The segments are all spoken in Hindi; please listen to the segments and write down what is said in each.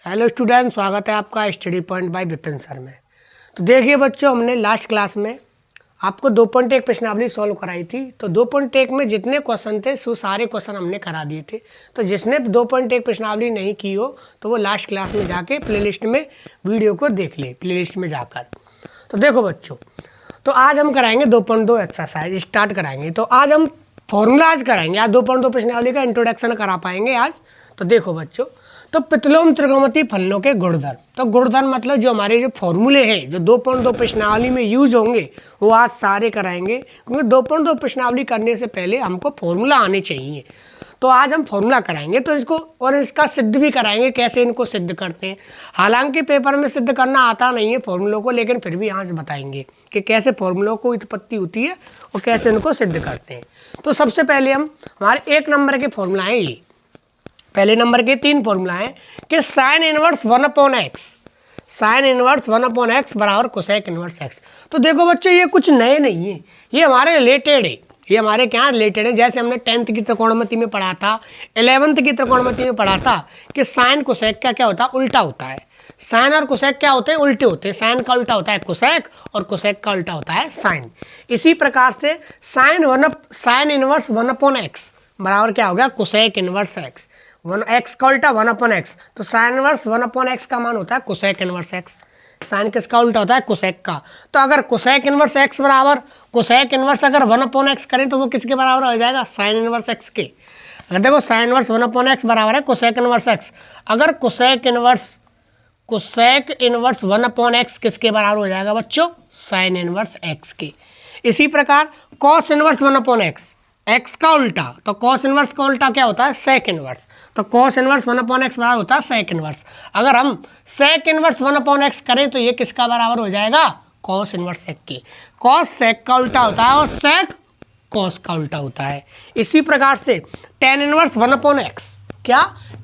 हेलो स्टूडेंट, स्वागत है आपका study point by Vipin sir में। तो देखिए बच्चों, हमने लास्ट क्लास में आपको 2.1 प्रश्नावली सॉल्व कराई थी। तो 2.1 में जितने क्वेश्चन थे वो सारे क्वेश्चन हमने करा दिए थे। तो जिसने 2.1 प्रश्नावली नहीं की हो तो वो लास्ट क्लास में जाके प्लेलिस्ट में वीडियो को देख ले, प्लेलिस्ट में जाकर। तो देखो बच्चों, तो आज हम कराएंगे 2.2 एक्सरसाइज स्टार्ट कराएंगे। तो आज हम फॉर्मूलाज कराएंगे। आज 2.2 प्रश्नावली का इंट्रोडक्शन करा पाएंगे आज। तो देखो बच्चों, तो प्रतिलोम त्रिकोणमितीय फलनों के गुणधर्म। तो गुणधर्म मतलब जो हमारे जो फॉर्मूले हैं जो 2.2 प्रश्नावली में यूज होंगे वो आज सारे कराएंगे, क्योंकि 2.2 प्रश्नावली करने से पहले हमको फॉर्मूला आने चाहिए। तो आज हम फॉर्मूला कराएंगे, तो इसको और इसका सिद्ध भी कराएंगे, कैसे इनको सिद्ध करते हैं। हालांकि पेपर में सिद्ध करना आता नहीं है फॉर्मूलों को, लेकिन फिर भी आज बताएंगे कि कैसे फॉर्मूलों को उत्पत्ति होती है और कैसे इनको सिद्ध करते हैं। तो सबसे पहले हम हमारे 1 नंबर के फॉर्मूला हैं ये। पहले नंबर के 3 फॉर्मूला हैं कि sine inverse 1/x, sine inverse 1/x बराबर कोसेक इनवर्स x। तो देखो बच्चों, ये कुछ नए नहीं है, ये हमारे रिलेटेड है, ये हमारे क्या रिलेटेड है। जैसे हमने 10th की त्रिकोणमिति में पढ़ा था, 11th की त्रिकोणमिति में पढ़ा था कि साइन कोसेक का क्या होता है, उल्टा होता है। साइन और कोसेक क्या होते हैं, उल्टे होते हैं। साइन का उल्टा होता है कोसेक और कोसेक का उल्टा होता है साइन। इसी प्रकार से साइन इनवर्स 1/x बराबर क्या हो गया, कोसेक इनवर्स x। 1x का उल्टा 1/x, तो साइन इनवर्स 1/x का मान होता है कोसेक इनवर्स x। साइन किसका उल्टा होता है, कोसेक का। तो अगर कोसेक इनवर्स x बराबर कोसेक इनवर्स अगर 1/x करें तो वो किसके बराबर हो जाएगा, साइन इनवर्स x के। अगर देखो साइन इनवर्स 1/x बराबर है कोसेक इनवर्स x, अगर कोसेक इनवर्स 1/x किसके बराबर हो जाएगा बच्चों, साइन इनवर्स x के। इसी प्रकार कॉस इनवर्स 1/x, x का उल्टा, तो कॉस इनवर्स का उल्टा क्या होता है, सेक इनवर्स। तो कॉस इनवर्स 1/x बराबर होता है सेक इनवर्स। अगर हम सेक इनवर्स 1/x करें तो ये किसका बराबर हो जाएगा, कॉस इनवर्स सेक के। कॉस सेक का उल्टा होता है और सेक कॉस का उल्टा होता है। इसी प्रकार से टेन इनवर्स 1/x, क्या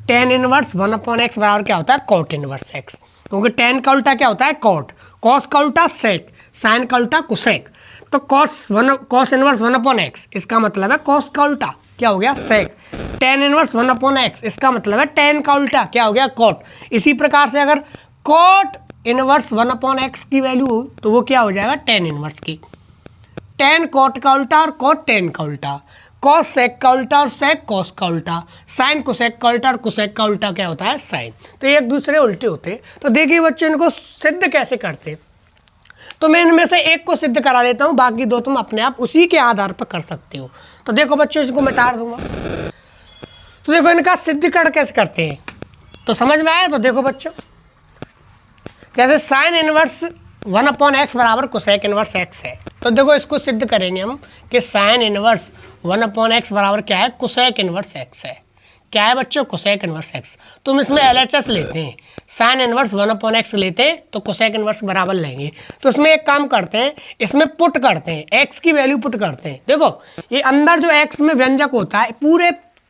टेन इनवर्स 1/x बराबर क्या होता है, कॉट इनवर्स x। क्योंकि टेन का उल्टा क्या होता है, कॉट, कॉस का उल्टा सेक, साइन का उल्टा कोसेक। तो कॉस इनवर्स 1/x इसका मतलब है कॉस का उल्टा क्या हो गया, सेक। टेन इनवर्स 1/x इसका मतलब है टेन का उल्टा क्या हो गया, कॉट। इसी प्रकार से अगर कॉट इनवर्स 1/x की वैल्यू हो तो वो क्या हो जाएगा, टेन इनवर्स की। टेन कॉट का उल्टा और कॉट टेन का उल्टा, कॉस सेक का उल्टा और सेक कॉस का उल्टा, साइन कोसेक का उल्टा और कोसेक का उल्टा क्या होता है, साइन। तो एक दूसरे उल्टे होते हैं। तो देखिए बच्चों, इनको सिद्ध कैसे करते हैं। तो मैं इनमें से एक को सिद्ध करा देता हूं, बाकी दो तुम अपने आप उसी के आधार पर कर सकते हो। तो देखो बच्चों, इसको मिटा दूंगा। तो देखो इनका सिद्धीकरण कैसे करते हैं, तो समझ में आया। तो देखो बच्चों, जैसे साइन इनवर्स 1/x बराबर कोसेक इनवर्स x है, तो देखो इसको सिद्ध करेंगे हम कि साइन इनवर्स 1/x बराबर क्या है, कोसेक इनवर्स x है। क्या है बच्चों, कोसेक इनवर्स x। तुम इसमें LHS लेते हैं, साइन इनवर्स 1/x लेते हैं तो कोसेक इनवर्स बराबर लेंगे। तो इसमें एक काम करते हैं, इसमें पुट करते हैं, x की वैल्यू पुट करते हैं। देखो ये अंदर जो x में व्यंजक होता है,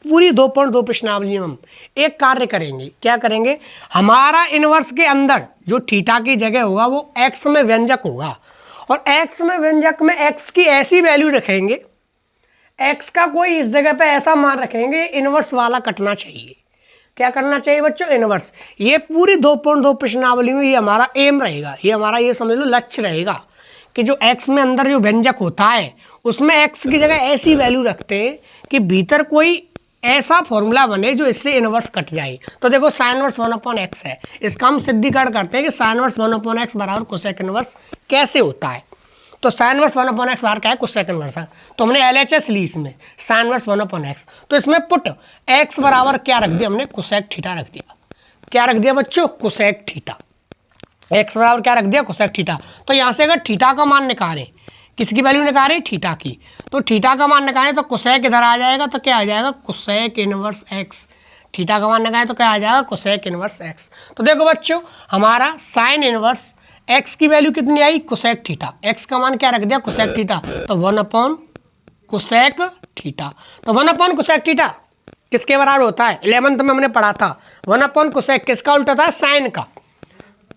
पूरी 2.2 प्रश्नावली में हम एक कार्य करेंगे। क्या करेंगे, हमारा इनवर्स के अंदर जो थीटा की जगह होगा वो x में व्यंजक होगा, और x में व्यंजक में x की ऐसी वैल्यू रखेंगे, x का कोई इस जगह पे ऐसा मान रखेंगे, इनवर्स वाला कटना चाहिए। क्या करना चाहिए बच्चों, इनवर्स। ये पूरी 2.2 प्रश्नावली में ये हमारा एम रहेगा, ये हमारा ये समझ लो लक्ष्य रहेगा कि जो x में अंदर जो व्यंजक होता है उसमें x की जगह ऐसी वैल्यू रखते हैं कि भीतर कोई ऐसा फॉर्मूला बने जो इससे इनवर्स कट जाए। तो देखो साइन इनवर्स 1/x है, इसका हम सिद्धीकरण करते हैं कि साइन इनवर्स 1/x बराबर कोसेक इनवर्स कैसे होता है। तो साइन इनवर्स 1/x बार क्या है, कोसेक इनवर्स है। तो हमने LHS ली इसमें साइन इनवर्स 1/x, तो इसमें पुट x बराबर क्या रख दिया हमने, कोसेक थीटा रख दिया। क्या रख दिया बच्चों, कोसेक थीटा। x बराबर क्या रख दिया, कोसेक थीटा। तो यहाँ से अगर थीटा का मान निकालें, किसकी वैल्यू निकालें, थीटा की, तो थीटा का मान निकालें तो कोसेक इधर आ जाएगा, तो क्या आ जाएगा, कोसेक इनवर्स x। थीटा का मान निकालें तो क्या आ जाएगा, कोसेक इनवर्स x। तो देखो बच्चों, हमारा साइन इनवर्स x की वैल्यू कितनी आई, कोसेक थीटा। x का मान क्या रख दिया, कोसेक थीटा, तो 1/कोसेक थीटा। तो 1/कोसेक थीटा किसके बराबर होता है, 11th में हमने पढ़ा था। 1/कोसेक किसका उल्टा था, साइन का।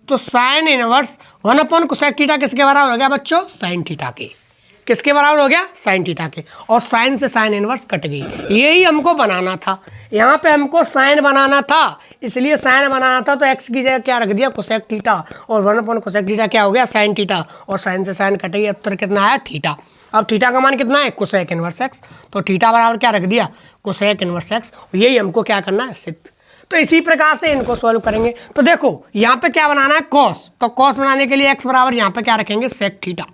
तो साइन इनवर्स 1/कोसेक थीटा किसके बराबर हो गया बच्चों, साइन थीटा के। किसके बराबर हो गया, साइन थीटा के, और साइन से साइन इनवर्स कट गई। यही हमको बनाना था, यहाँ पे हमको साइन बनाना था, इसलिए साइन बनाना था, तो एक्स की जगह क्या रख दिया, कोसेक थीटा, और 1 कोसेक थीटा क्या हो गया, साइन थीटा, और साइन से साइन कट गई, उत्तर कितना आया, थीटा। अब थीटा का मान कितना है, कोसेक इनवर्स एक्स, तो थीटा बराबर क्या रख दिया, कोसेक इनवर्स एक्स। यही हमको क्या करना है, सिद्ध। तो इसी प्रकार से इनको सॉल्व करेंगे। तो देखो यहाँ पे क्या बनाना है, कॉस, तो कॉस बनाने के लिए एक्स बराबर यहाँ पे क्या रखेंगे, सेक थीटा,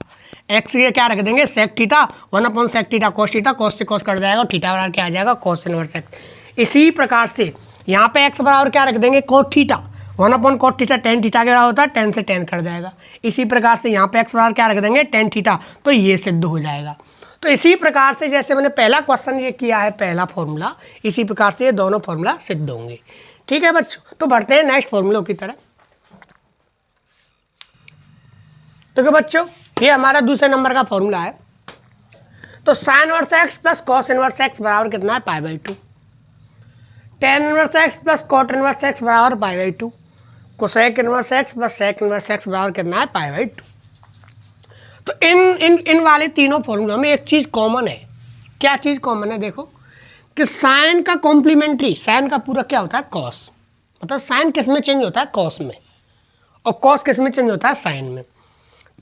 एक्स ये क्या रख देंगे, सेक थीटा, 1/सेक थीटा कॉस थीटा, कॉस से कॉस कट जाएगा, और थीटा बराबर क्या आ जाएगा, कॉस इनवर्स एक्स। इसी प्रकार से यहाँ पे एक्स बराबर क्या रख देंगे, कॉट थीटा, 1/कॉट थीटा, टेन थीटा क्या होता है, टेन से टेन कट जाएगा। इसी प्रकार से यहाँ पे एक्स बराबर क्या रख देंगे, टेन थीटा, तो ये सिद्ध हो जाएगा। तो इसी प्रकार से जैसे मैंने पहला क्वेश्चन ये किया है, पहला फॉर्मूला, इसी प्रकार से ये दोनों फॉर्मूला सिद्ध होंगे। ठीक है बच्चों, तो बढ़ते हैं नेक्स्ट फॉर्मूलों की तरह। तो बच्चों ये हमारा दूसरे नंबर का फॉर्मूला है। तो sine inverse x plus cos inverse x बराबर कितना है, π/2। Tan inverse x plus cot inverse x बराबर π/2। Cosec inverse x plus sec inverse x बराबर कितना है, π/2। तो इन वाले तीनों फॉर्मूला में एक चीज़ कॉमन है। क्या चीज़ कॉमन है, देखो कि साइन का कॉम्प्लीमेंट्री, साइन का पूरा क्या होता है, कॉस, मतलब साइन किस में चेंज होता है, कॉस में, और कॉस किस में चेंज होता है, साइन में।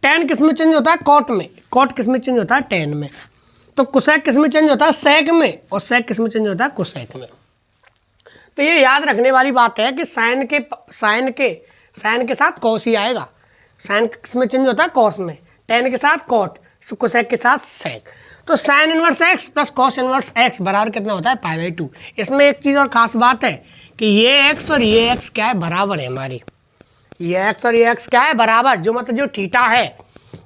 टेन किस में चेंज होता है, कॉट में, कॉट किस में चेंज होता है, टेन में। तो कोसेक किस में चेंज होता है, सेक में, और सेक किस में चेंज होता है, कोसेक में। तो ये याद रखने वाली बात है कि साइन के साथ कॉस ही आएगा। साइन किस में चेंज होता है, कॉस में, टेन के साथ कॉट, कोसेक के साथ सेक। तो sine inverse x plus cos inverse x बराबर कितना होता है, π/2। इसमें एक चीज़ और खास बात है कि ये एक्स और ये एक्स क्या है, बराबर है हमारी। ये एक्स और ये एक्स क्या है, बराबर, जो मतलब जो थीटा है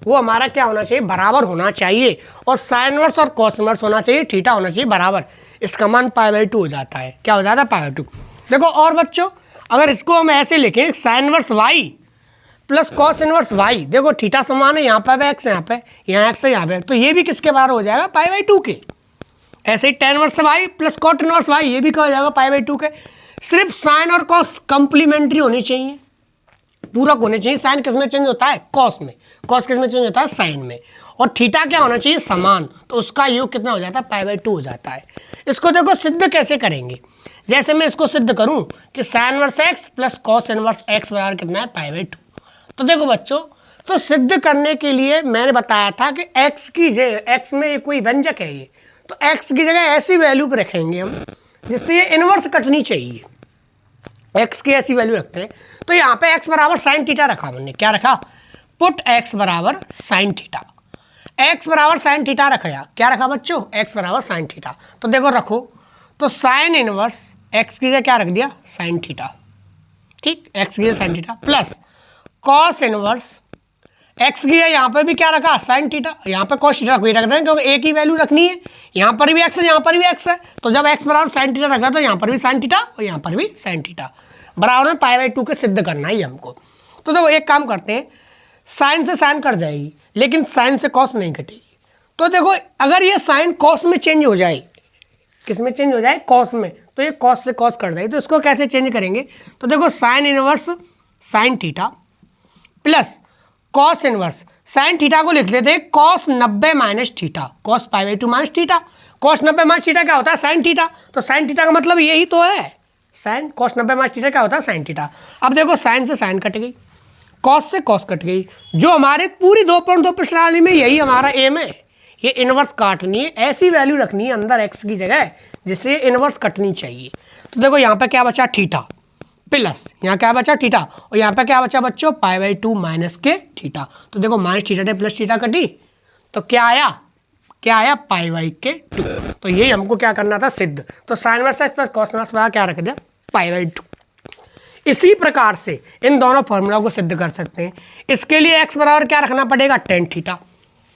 वो हमारा क्या होना चाहिए, बराबर होना चाहिए, और साइन इनवर्स और कॉस इनवर्स होना चाहिए, थीटा होना चाहिए बराबर। इसका मान π/2 हो जाता है। क्या हो जाता है, π/2। देखो और बच्चों, अगर इसको हम ऐसे लिखें, sine inverse y plus cos inverse y, देखो थीटा समान है, यहाँ पर एक्स है, यहाँ एक्स है, यहाँ पे, तो ये भी किसके बराबर हो जाएगा, π/2 के। ऐसे ही tan inverse y plus cot inverse y, ये भी क्या हो जाएगा, π/2 के। सिर्फ साइन और कॉस कंप्लीमेंट्री होनी चाहिए, पूरक होने चाहिए। साइन किस में चेंज होता है, कॉस में, कॉस किस में चेंज होता है, साइन में, और थीटा क्या होना चाहिए, समान, तो उसका योग कितना हो जाता है, π/2 हो जाता है। इसको देखो सिद्ध कैसे करेंगे, जैसे मैं इसको सिद्ध करूं कि sign inverse x plus cos inverse x बराबर कितना है, π/2। तो देखो बच्चों, तो सिद्ध करने के लिए मैंने बताया था कि एक्स की जगह, एक्स में कोई व्यंजक है ये, तो एक्स की जगह ऐसी वैल्यू रखेंगे हम जिससे ये इनवर्स कटनी चाहिए। एक्स की ऐसी वैल्यू रखते हैं। तो यहाँ पे एक्स बराबर साइन थीटा रखा हमने, क्या रखा, पुट एक्स बराबर साइन थीटा, एक्स बराबर साइन थीटा रखा, क्या रखा बच्चों, एक्स बराबर साइन थीटा। तो देखो रखो, तो साइन इनवर्स एक्स की जगह क्या रख दिया, साइन थीटा, ठीक, एक्स की जगह sign theta, plus cos inverse x की है, यहाँ पर भी क्या रखा, साइन थीटा, यहाँ पे कॉस थीटा कोई रख दें, क्योंकि एक ही वैल्यू रखनी है, यहाँ पर भी एक्स है, यहाँ पर भी एक्स है, तो जब एक्स बराबर साइन थीटा रखा तो यहाँ पर भी साइन थीटा और यहाँ पर भी साइन थीटा बराबर में π/2 के सिद्ध करना ही हमको। तो देखो एक काम करते हैं, साइन से साइन कट जाएगी, लेकिन साइन से कॉस नहीं कटेगी। तो देखो अगर ये साइन कॉस में चेंज हो जाए, किस में चेंज हो जाए, कॉस में, तो ये कॉस से कॉस कट जाएगी। तो इसको कैसे चेंज करेंगे, तो देखो sine inverse sine theta plus cos inverse sine theta को लिख लेते हैं cos 90 minus theta, cos π/2 minus theta, cos 90 minus theta क्या होता है, साइन थीटा, तो साइन थीटा का मतलब यही तो है, साइन कॉस 90 माइनस थीटा क्या होता है, साइन थीटा। अब देखो साइन से साइन कट गई, कॉस से कॉस कट गई, जो हमारे पूरी 2.2 प्रश्नावली में यही हमारा एम है, ये इनवर्स काटनी है, ऐसी वैल्यू रखनी है अंदर एक्स की जगह जिससे इनवर्स कटनी चाहिए। तो देखो यहाँ पे क्या बचा, थीटा, प्लस यहाँ क्या बचा, थीटा, और यहाँ पे क्या बचा बच्चों, π/2 माइनस के थीटा। तो देखो माइनस थीटा से प्लस थीटा कटी, तो क्या आया, π/2। तो ये हमको क्या करना था, सिद्ध। तो sine inverse x plus cos inverse क्या रख दिया, π/2। इसी प्रकार से इन दोनों फॉर्मूला को सिद्ध कर सकते हैं। इसके लिए एक्स बराबर क्या रखना पड़ेगा, टेन थीटा,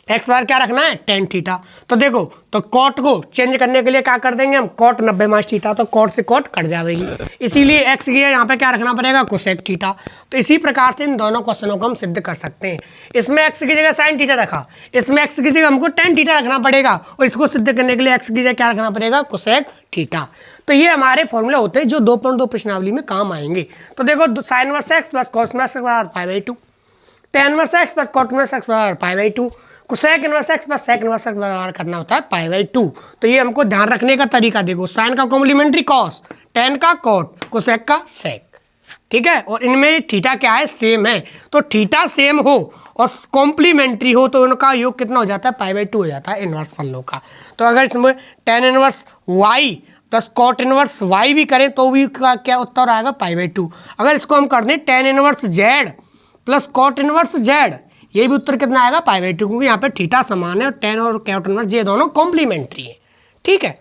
एक्स बराबर क्या रखना है, टेन थीटा। तो देखो, तो कॉट को चेंज करने के लिए क्या कर देंगे हम, कॉट 90 माइनस थीटा, तो कॉट से कॉट कट जाएगी, इसीलिए एक्स की यहाँ पे क्या रखना पड़ेगा, कोसेक थीटा। तो इसी प्रकार से इन दोनों क्वेश्चनों को हम सिद्ध कर सकते हैं। इसमें एक्स की जगह साइन थीटा रखा, इसमें एक्स की जगह हमको टेन थीटा रखना पड़ेगा, और इसको सिद्ध करने के लिए एक्स की जगह क्या रखना पड़ेगा, कोसेक थीटा। तो ये हमारे फॉर्मूला होते हैं जो 2.2 प्रश्नावली में काम आएंगे। तो देखो sine inverse x plus cos inverse x बराबर π/2, tan inverse x plus cot inverse x बराबर π/2, sec inverse x plus sec inverse x बराबर करना होता है पाई बाई 2। तो ये हमको ध्यान रखने का तरीका देखो, साइन का कॉम्प्लीमेंट्री कॉस, टेन का कॉट, कोसेक का सेक, ठीक है। और इनमें थीटा क्या है, सेम है। तो थीटा सेम हो और कॉम्प्लीमेंट्री हो तो उनका योग कितना हो जाता है, पाई बाई 2 हो जाता है इनवर्स फलनों का। तो अगर इसमें tan inverse y plus cot inverse y भी करें तो भी क्या उत्तर आएगा, पाई बाई 2। अगर इसको हम कर दें tan inverse z plus cot inverse z, ये भी उत्तर कितना आएगा, पाई बाई 2, क्योंकि यहाँ पे थीटा समान है और टेन और कॉट इनवर्स ये दोनों कॉम्प्लीमेंट्री है, ठीक है।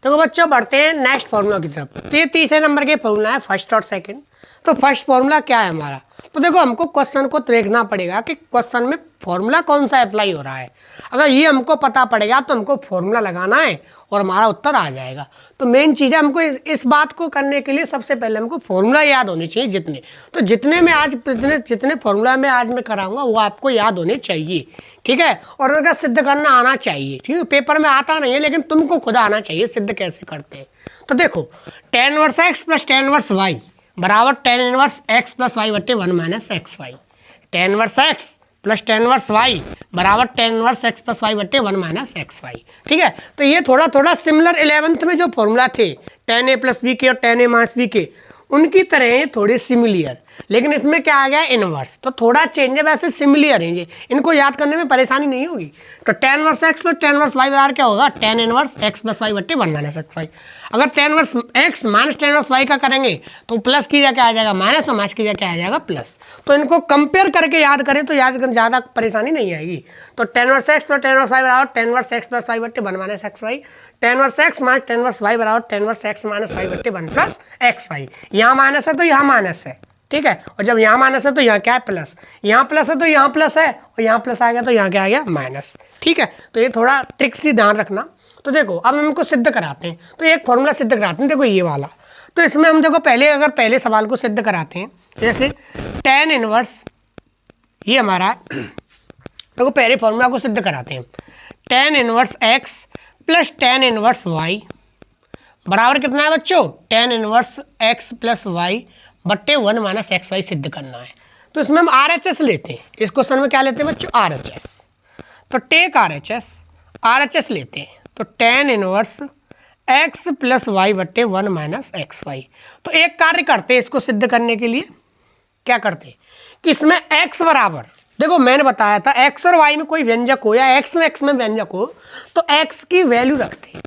तो बच्चों बढ़ते हैं नेक्स्ट फॉर्मूला की तरफ। तो ये तीसरे नंबर के फॉर्मूला है फर्स्ट और सेकंड। तो फर्स्ट फॉर्मूला क्या है हमारा, तो देखो हमको क्वेश्चन को देखना पड़ेगा कि क्वेश्चन में फॉर्मूला कौन सा अप्लाई हो रहा है। अगर ये हमको पता पड़ेगा तो हमको फॉर्मूला लगाना है और हमारा उत्तर आ जाएगा। तो मेन चीज़ है हमको इस बात को करने के लिए सबसे पहले हमको फॉर्मूला याद होने चाहिए जितने। तो जितने में आज जितने फॉर्मूला में आज मैं कराऊंगा वो आपको याद होने चाहिए, ठीक है। और उनका सिद्ध करना आना चाहिए, ठीक है। पेपर में आता नहीं है लेकिन तुमको खुद आना चाहिए सिद्ध कैसे करते हैं। तो देखो tan inverse x plus tan inverse y बराबर tan inverse x plus y बट्टे 1 minus x y. Tan inverse x plus tan inverse y बराबर tan inverse x plus y बट्टे 1 माइनस एक्स वाई, ठीक है। तो ये थोड़ा सिमिलर 11th में जो फॉर्मूला थे टेन ए प्लस बी के और टेन ए माइनस बी के, उनकी तरह थोड़े सिमिलियर, लेकिन इसमें क्या आ गया इनवर्स, तो थोड़ा चेंज है। वैसे सिमिलियर हैं ये, इनको याद करने में परेशानी नहीं होगी। तो tan inverse x plus tan inverse y बराबर क्या होगा, tan inverse x plus y बट्टे 1 माइनस एक्स वाई। अगर tan inverse x minus tan inverse y का करेंगे तो प्लस की जगह आ जाएगा माइनस और माइनस की जगह आ जाएगा प्लस। तो इनको कंपेयर करके याद करें तो याद करने ज़्यादा परेशानी नहीं आएगी। तो tan inverse x plus tan inverse y बराबर tan inverse x plus y बट्टे 1 minus x y. Tan inverse x minus tan inverse y बराबर tan inverse x minus y बट्टे 1 प्लस एक्स वाई। यहाँ माइनस है तो यहाँ माइनस है, ठीक है। और जब यहाँ माइनस है तो यहाँ क्या है, प्लस। यहाँ प्लस है तो यहाँ प्लस है और यहाँ प्लस आ गया तो यहाँ क्या आ गया, माइनस, ठीक है। तो ये थोड़ा ट्रिक से ध्यान रखना। तो देखो अब हम इनको सिद्ध कराते हैं। तो एक फॉर्मूला सिद्ध कराते हैं, देखो ये वाला। तो इसमें हम देखो पहले सवाल को सिद्ध कराते हैं। जैसे टेन इनवर्स ये हमारा, देखो पहले फॉर्मूला को सिद्ध कराते हैं। Tan inverse x plus tan inverse y बराबर कितना है बच्चों, tan inverse x plus y बट्टे 1 माइनस एक्स वाई सिद्ध करना है। तो इसमें हम RHS लेते हैं। इस क्वेश्चन में क्या लेते हैं बच्चों, RHS। तो टेक RHS लेते हैं। तो tan inverse x plus y बट्टे 1 माइनस एक्स वाई। तो एक कार्य करते हैं इसको सिद्ध करने के लिए, क्या करते हैं कि इसमें x बराबर, देखो मैंने बताया था x और y में कोई व्यंजक हो या x में x में व्यंजक हो तो x की वैल्यू रखते हैं।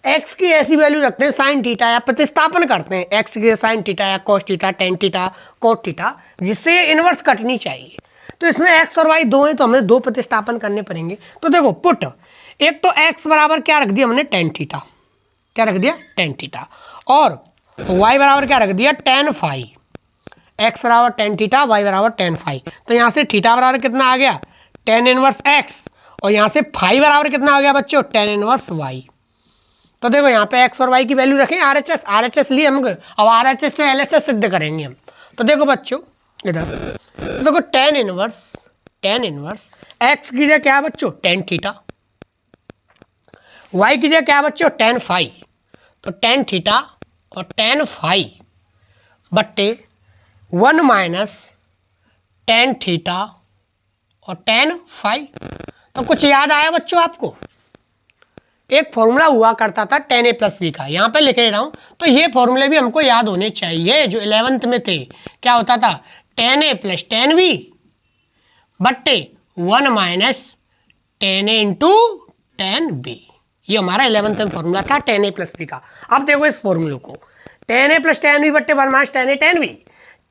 x की ऐसी वैल्यू रखते हैं साइन थीटा या प्रतिस्थापन करते हैं x के साइन थीटा या cos theta, tan theta, cot theta, जिससे इनवर्स कटनी चाहिए। तो इसमें x और y दो हैं तो हमें दो प्रतिस्थापन करने पड़ेंगे। तो देखो पुट, एक तो x बराबर क्या रख दिया हमने, टेन थीटा, क्या रख दिया, टेन थीटा, और y बराबर क्या रख दिया, टेन फाई। x बराबर टेन थीटा, y बराबर टेन फाई। तो यहाँ से थीटा बराबर कितना आ गया, टेन इनवर्स x, और यहाँ से फाई बराबर कितना आ गया बच्चों, टेन इनवर्स y। तो देखो यहाँ पे x और y की वैल्यू रखें, RHS लिए हम। अब RHS से LHS सिद्ध करेंगे हम। तो देखो बच्चों इधर, तो देखो टेन इनवर्स x की जगह क्या है बच्चों, टेन थीटा, y की जगह क्या है बच्चों, टेन फाई। तो टेन थीटा और टेन फाई बट्टे 1 माइनस टेन थीटा और टेन फाई। तो कुछ याद आया बच्चों आपको, एक फॉर्मूला हुआ करता था टेन ए प्लस बी का, यहाँ पे लिख रहा हूँ। तो ये फॉर्मूले भी हमको याद होने चाहिए जो 11th में थे। क्या होता था, tan A plus tan B बट्टे 1 माइनस टेन ए इंटू टेन बी। ये हमारा 11th में फॉर्मूला था टेन ए प्लस बी का। अब देखो इस फॉर्मूले को, tan A plus tan B बट्टे 1 minus tan A tan B,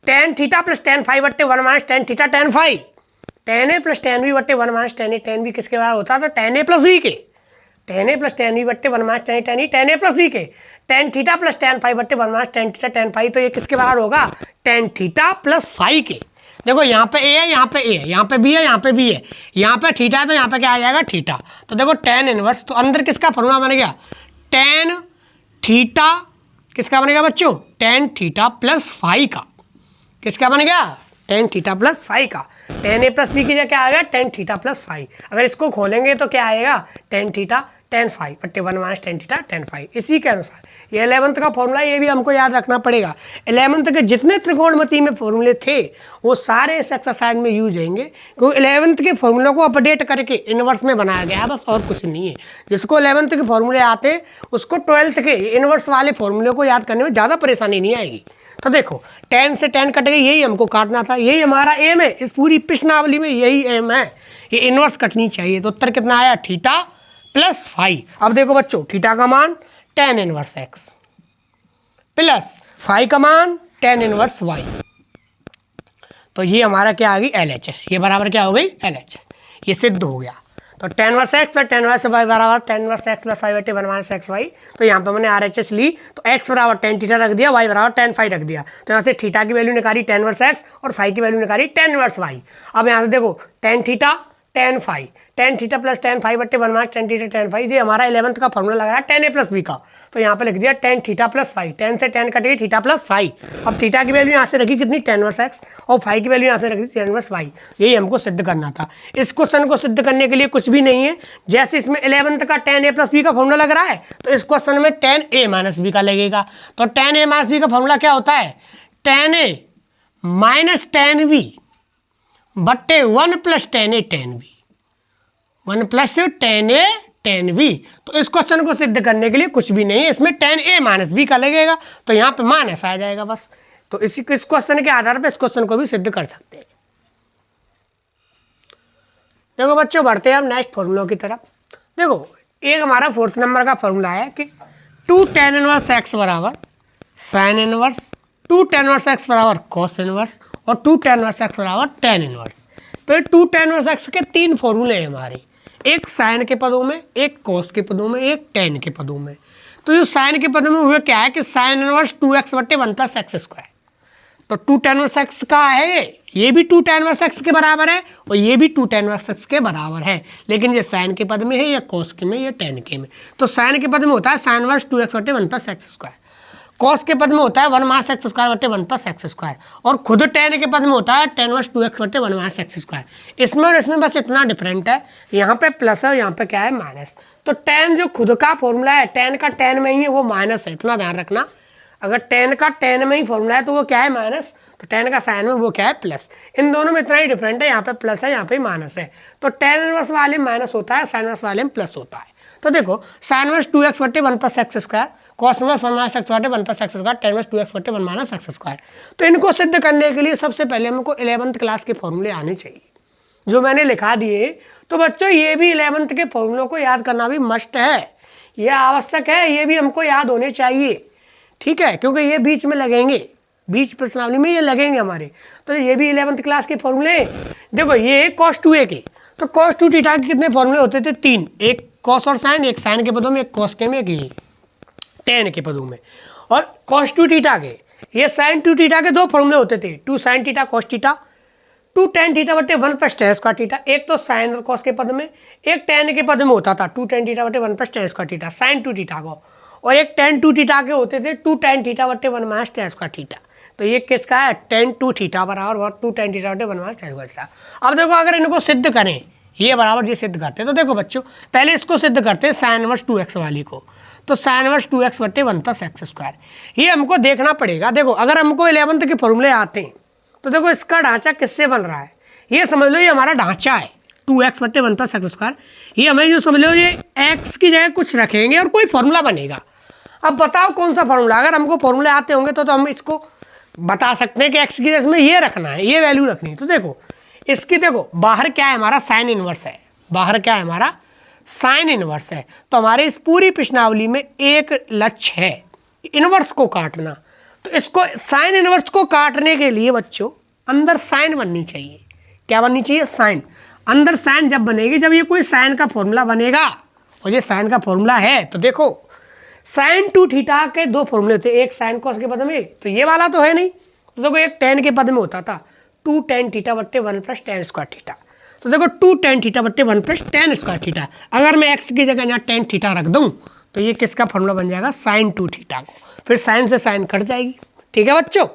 tan theta plus tan phi बट्टे 1 minus tan theta tan phi. Tan A plus tan B बट्टे 1 minus tan A tan B किसके बराबर होता था, टेन ए प्लस बी के। Tan A plus tan B बट्टे 1 minus tan A tan E, tan A plus B के। Tan theta plus tan phi बट्टे 1 minus tan theta tan phi. तो ये किसके बराबर होगा, टेन थीटा प्लस फाई के। देखो यहाँ पे ए है, यहाँ पे ए है, यहाँ पे बी है, यहाँ पे बी है, यहाँ पे थीटा है तो यहाँ पे क्या आ जाएगा, थीटा। तो देखो टेन इनवर्स, तो अंदर किसका फॉर्मूला बन गया, टेन थीटा किसका बनेगा बच्चों, टेन थीटा प्लस फाई का। किसका बन गया, टेन थीटा प्लस फाई का। टेन ए प्लस बी की जगह क्या आएगा, टेन थीटा प्लस फाई। अगर इसको खोलेंगे तो क्या आएगा, टेन थीटा टेन फाई बट्टे 1 minus tan theta tan phi. इसी के अनुसार ये 11th का फॉर्मूला, ये भी हमको याद रखना पड़ेगा। 11th के जितने त्रिकोणमिति में फॉर्मूले थे वो सारे इस एक्सरसाइज में यूज होंगे, क्योंकि 11th के फॉर्मूलों को अपडेट करके इनवर्स में बनाया गया है, बस और कुछ नहीं है। जिसको 11th के फॉर्मूले आते उसको 12th के इनवर्स वाले फॉर्मूले को याद करने में ज़्यादा परेशानी नहीं आएगी। तो देखो 10 से 10 कट गई, यही हमको काटना था, यही हमारा एम है, इस पूरी प्रश्नावली में यही एम है, ये इनवर्स कटनी चाहिए। तो उत्तर कितना आया, थीटा प्लस फाई। अब देखो बच्चों, थीटा का मान tan inverse x plus phi का मान tan इनवर्स y, तो ये हमारा क्या आ गई LHS, ये बराबर क्या हो गई LHS, ये सिद्ध हो गया। तो tan inverse x plus tan inverse y बराबर tan inverse x plus y बटे 1 माइनस XY। तो यहाँ पर मैंने RHS ली, तो x बराबर tan थीटा रख दिया, y बराबर tan फाई रख दिया। तो यहाँ से थीटा की वैल्यू निकाली tan इनवर्स x और फाई की वैल्यू निकाली tan इनवर्स y। अब यहाँ से देखो tan theta tan phi, tan theta plus tan phi बटे 1 minus tan theta tan phi, ये हमारा 11th का फॉर्मूला लग रहा है tan a प्लस b का। तो यहाँ पे लिख दिया tan theta plus phi, tan से tan कटेगी थीटा प्लस फाई। अब थीटा की वैल्यू यहाँ से रखी कितनी, tan इनवर्स x, और फाई की वैल्यू यहाँ से रखी tan इनवर्स y। यही हमको सिद्ध करना था। इस क्वेश्चन को सिद्ध करने के लिए कुछ भी नहीं है, जैसे इसमें 11th का tan a प्लस b का फॉर्मूला लग रहा है, तो इस क्वेश्चन में tan a माइनस b का लगेगा। तो tan a माइनस b का फॉर्मूला क्या होता है, tan a minus tan b बट्टे 1 plus tan a tan b, 1 plus tan a tan b। तो इस क्वेश्चन को सिद्ध करने के लिए कुछ भी नहीं है, इसमें tan a माइनस b का लगेगा, तो यहाँ पे माइनस आ जाएगा बस। तो इस क्वेश्चन के आधार पर इस क्वेश्चन को भी सिद्ध कर सकते हैं। देखो बच्चों, बढ़ते हैं हम नेक्स्ट फॉर्मूलों की तरफ। देखो एक हमारा 4th नंबर का फॉर्मूला है कि 2 tan इनवर्स x बराबर sine inverse, 2 tan inverse x बराबर कॉस इनवर्स और 2 tan इनवर्स x बराबर tan इनवर्स। तो ये 2 tan इनवर्स x के 3 फॉर्मूले हैं हमारे, एक साइन के पदों में, एक कॉस के पदों में, एक tan के पदों में। तो जो साइन के पदों में हुए क्या है कि साइन इनवर्स 2x बट्टे 1 प्लस एक्स स्क्वायर। तो 2 tan इनवर्स x का है, ये भी 2 tan इनवर्स x के बराबर है और ये भी 2 tan इनवर्स x के बराबर है, लेकिन ये साइन के पद में है या कॉस के में या tan के में। तो साइन के पद में होता है साइन इनवर्स 2x बट्टे 1 प्लस एक्स स्क्वायर, कॉस के पद में होता है 1 माइनस एक्स स्क्वायर बटे 1 प्लस एक्स स्क्वायर, और खुद tan के पद में होता है tan इनवर्स 2x बटे 1 माइनस एक्स स्क्वायर। इसमें और इसमें बस इतना डिफरेंट है, यहाँ पे प्लस है और यहाँ पे क्या है माइनस। तो tan जो खुद का फॉर्मूला है, tan का tan में ही है वो माइनस है, इतना ध्यान रखना। अगर tan का tan में ही फॉर्मूला है तो वो क्या है माइनस, तो tan का साइन में वो क्या है प्लस। इन दोनों में इतना ही डिफरेंट है, यहाँ पे प्लस है यहाँ पे माइनस है। तो tan इनवर्स वाले में माइनस होता है, साइन इनवर्स वाले में प्लस होता है। तो देखो साइन इनवर्स 2x बटे 1 plus x square, cos inverse 1 minus x बटे 1 plus x square, tan inverse 2x बटे 1 माइनस एक्स स्क्वायर। तो इनको सिद्ध करने के लिए सबसे पहले हमको 11th क्लास के फॉर्मूले आने चाहिए, जो मैंने लिखा दिए। तो बच्चों ये भी 11th के फॉर्मूलों को याद करना भी मस्ट है, ये आवश्यक है, ये भी हमको याद होने चाहिए, ठीक है, क्योंकि ये बीच में लगेंगे, बीच प्रश्नावली में ये लगेंगे हमारे। तो ये भी 11th क्लास के फॉर्मूले। देखो ये cos 2a के, तो cos 2 थीटा के कितने फॉर्मूले होते थे, 3, एक cos और साइन, एक साइन के पदों में, एक cos के में, एक tan के पदों में। और cos 2 थीटा के, ये sin 2 थीटा के 2 फॉर्मूले होते थे, 2 sin theta cos theta, 2 tan theta बटे 1 प्लस tan स्क्वायर थीटा। एक तो साइन और cos के पद में, एक tan के पद में होता था 2 tan थीटा बटे 1 plus tan square theta sin 2 theta को, और एक tan 2 थीटा के होते थे 2 tan थीटा बटे 1 माइनस tan स्क्वायर थीटा। तो ये किसका है, tan 2 थीटा बराबर 2 tan थीटा बटे 1 माइनस tan स्क्वायर थीटा। अब देखो अगर इनको सिद्ध करें, ये बराबर ये सिद्ध करते हैं, तो देखो बच्चों पहले इसको सिद्ध करते हैं साइन इनवर्स 2x वाली को। तो साइन इनवर्स 2x बटे 1 प्लस एक्स स्क्वायर, ये हमको देखना पड़ेगा। देखो अगर हमको 11th के फॉर्मूले आते हैं तो देखो इसका ढांचा किससे बन रहा है, ये समझ लो ये हमारा ढांचा है 2x बटे 1 प्लस एक्स स्क्वायर। ये हमें जो समझ लो ये x की जगह कुछ रखेंगे और कोई फॉर्मूला बनेगा। अब बताओ कौन सा फॉर्मूला, अगर हमको फॉर्मूले आते होंगे तो हम इसको बता सकते हैं कि x की जगह में ये रखना है, ये वैल्यू रखनी है। तो देखो इसकी, देखो बाहर क्या है हमारा साइन इनवर्स है, बाहर क्या है हमारा साइन इनवर्स है। तो हमारे इस पूरी प्रश्नावली में एक लक्ष्य है इनवर्स को काटना। तो इसको साइन इनवर्स को काटने के लिए बच्चों अंदर साइन बननी चाहिए। क्या बननी चाहिए, साइन। अंदर साइन जब बनेगी जब ये कोई साइन का फॉर्मूला बनेगा, और ये साइन का फॉर्मूला है। तो देखो साइन 2 थीटा के 2 फॉर्मूले थे, एक साइन कॉस के पद में, तो ये वाला तो है नहीं। तो देखो एक tan के पद में होता था 2 tan थीटा बट्टे 1 प्लस tan स्क्वायर थीटा। तो देखो 2 tan थीटा बट्टे 1 प्लस tan स्क्वायर थीटा। अगर मैं x की जगह यहाँ tan थीटा रख दूँ तो ये किसका फॉर्मूला बन जाएगा, साइन 2 थीटा को। फिर साइन से साइन कट जाएगी, ठीक है बच्चों।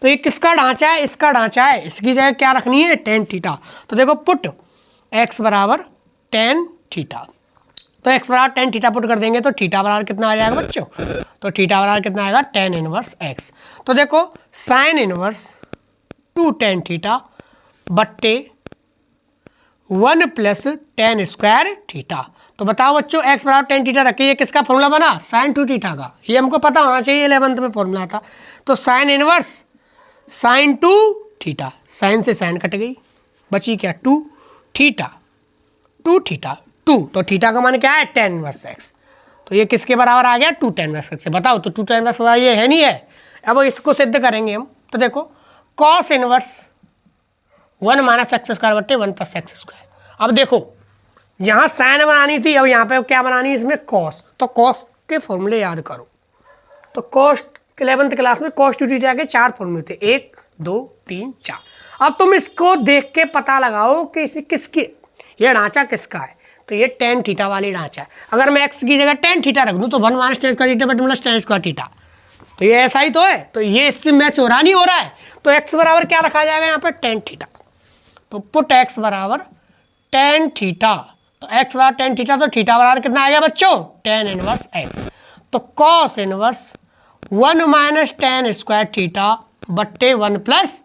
तो ये किसका ढांचा है, इसका ढांचा है। इसकी जगह क्या रखनी है, tan थीटा। तो देखो पुट x बराबर tan थीटा। तो x बराबर टेन थीटा पुट कर देंगे तो थीटा बराबर कितना आ जाएगा बच्चों, तो थीटा बराबर कितना आएगा टेन इनवर्स x। तो देखो साइन इनवर्स 2 टेन थीटा बट्टे 1 प्लस टेन स्क्वायर थीटा। तो बताओ बच्चों x बराबर टेन थीटा रखिए, ये किसका फॉर्मूला बना, साइन 2 थीटा का, ये हमको पता होना चाहिए 11th में फॉर्मूला था। तो sine inverse sine 2 theta, sine से साइन कट गई, बची क्या 2 थीटा, 2 थीटा 2, तो थीटा का मान क्या है टेन इनवर्स x। तो ये किसके बराबर आ गया 2 टेन इनवर्स x से, बताओ तो 2 टेन इनवर्स ये है नहीं है। अब इसको सिद्ध करेंगे हम, तो देखो cos inverse 1 minus x square बट्टे 1 प्लस एक्स स्क्वायर। अब देखो यहाँ साइन बनानी थी, अब यहाँ पे क्या बनानी है इसमें कॉस, तो कॉस के फॉर्मूले याद करो। तो कॉस 11th क्लास में कॉस 2 थीटा के 4 फॉर्मूले थे, 1 2 3 4। अब तुम इसको देख के पता लगाओ कि इसे किसकी, ये ढांचा किसका है, तो ये टेन थीटा वाली ढांचा है। अगर मैं एक्स की जगह टेन थीटा रख दूँ तो 1 माइनस टेन स्क्वायर थीटा बटे प्लस टेन स्क्वायर थीटा, तो ये ऐसा ही तो है। तो ये इससे मैच हो रहा नहीं हो रहा है, तो एक्स बराबर क्या रखा जाएगा यहाँ पर टेन थीटा। तो पुट एक्स बराबर टेन थीटा, तो एक्स बराबर टेन थीटा, तो थीटा बराबर कितना आ गया बच्चों टेन इनवर्स एक्स। तो cos inverse 1 minus ten square theta बट्टे 1 प्लस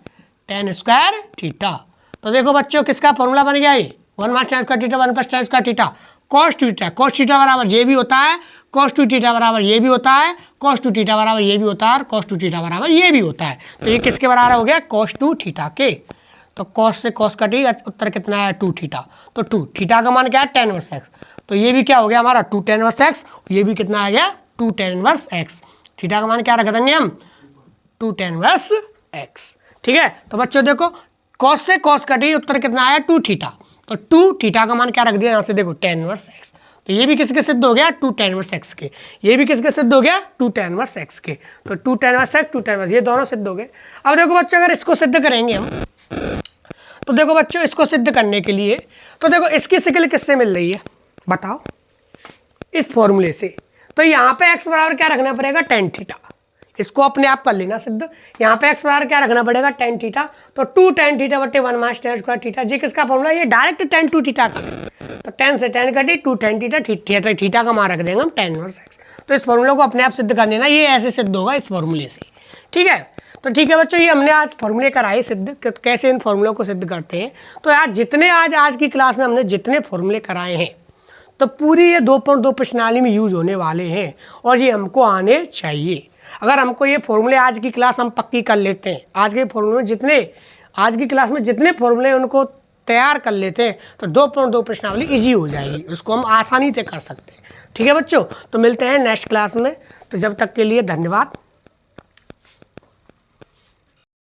टेन स्क्वायर थीटा। तो देखो बच्चों किसका फॉर्मूला बन गया ये, 1 minus ten square theta 1 plus ten square theta, cos theta, cos theta बराबर ये भी होता है, कॉस 2 थीटा बराबर ये भी होता है, कॉस 2 थीटा बराबर ये भी होता है, और कॉस 2 थीटा बराबर ये भी होता है। तो ये किसके बराबर हो गया कॉस 2 थीटा के। तो कॉस से कॉस कटी, उत्तर कितना है 2 थीटा। तो 2 थीटा का मान क्या है टेन इनवर्स एक्स, तो ये भी क्या हो गया हमारा 2 टेन इनवर्स एक्स, ये भी कितना आ गया 2 टेन इनवर्स एक्स। थीटा का मान क्या रख देंगे हम 2 टेन इनवर्स एक्स, ठीक है। तो बच्चों देखो कॉस से कॉस कटी, उत्तर कितना आया 2 थीटा, तो 2 थीटा का मान क्या रख दिया यहाँ से देखो टेन इनवर्स एक्स। तो ये भी किसके सिद्ध हो गया 2 टेन इनवर्स एक्स के, ये भी किसके सिद्ध हो गया 2 टेन इनवर्स एक्स के। तो 2 ten inverse x 2 tan inverse, ये दोनों सिद्ध हो गए। अब देखो बच्चों अगर इसको सिद्ध करेंगे हम, तो देखो बच्चों इसको सिद्ध करने के लिए, तो देखो इसकी शिकल किससे मिल रही है बताओ, इस फॉर्मूले से। तो यहाँ पे x बराबर क्या रखना पड़ेगा टेन थीटा, इसको अपने आप कर लेना सिद्ध। यहाँ पे x बराबर क्या रखना पड़ेगा टेन थीटा, तो 2 टेन थीटा बट्टे 1 माइनस टेन स्क्वायर थीटा। जी किसका फॉर्मूला, ये डायरेक्ट टेन 2 थीटा का, तो टेन से टेन कटी 2 टेन थीटा, थीटा का मान रख देंगे हम टेन इनवर्स एक्स। तो इस फॉर्मूले को अपने आप सिद्ध कर लेना, ये ऐसे सिद्ध होगा इस फॉर्मूले से, ठीक है। तो ठीक है बच्चों, ये हमने आज फॉर्मूले कराए सिद्ध, कैसे इन फॉर्मूलों को सिद्ध करते हैं। तो आज की क्लास में हमने जितने फॉर्मूले कराए हैं, तो पूरी ये 2.2 प्रश्नावली में यूज होने वाले हैं, और ये हमको आने चाहिए। अगर हमको ये फॉर्मूले आज की क्लास हम पक्की कर लेते हैं, आज के फॉर्मूले जितने आज की क्लास में जितने फॉर्मूले उनको तैयार कर लेते हैं, तो 2.2 प्रश्नावली इजी हो जाएगी, उसको हम आसानी से कर सकते हैं, ठीक है बच्चों। तो मिलते हैं नेक्स्ट क्लास में, तो जब तक के लिए धन्यवाद।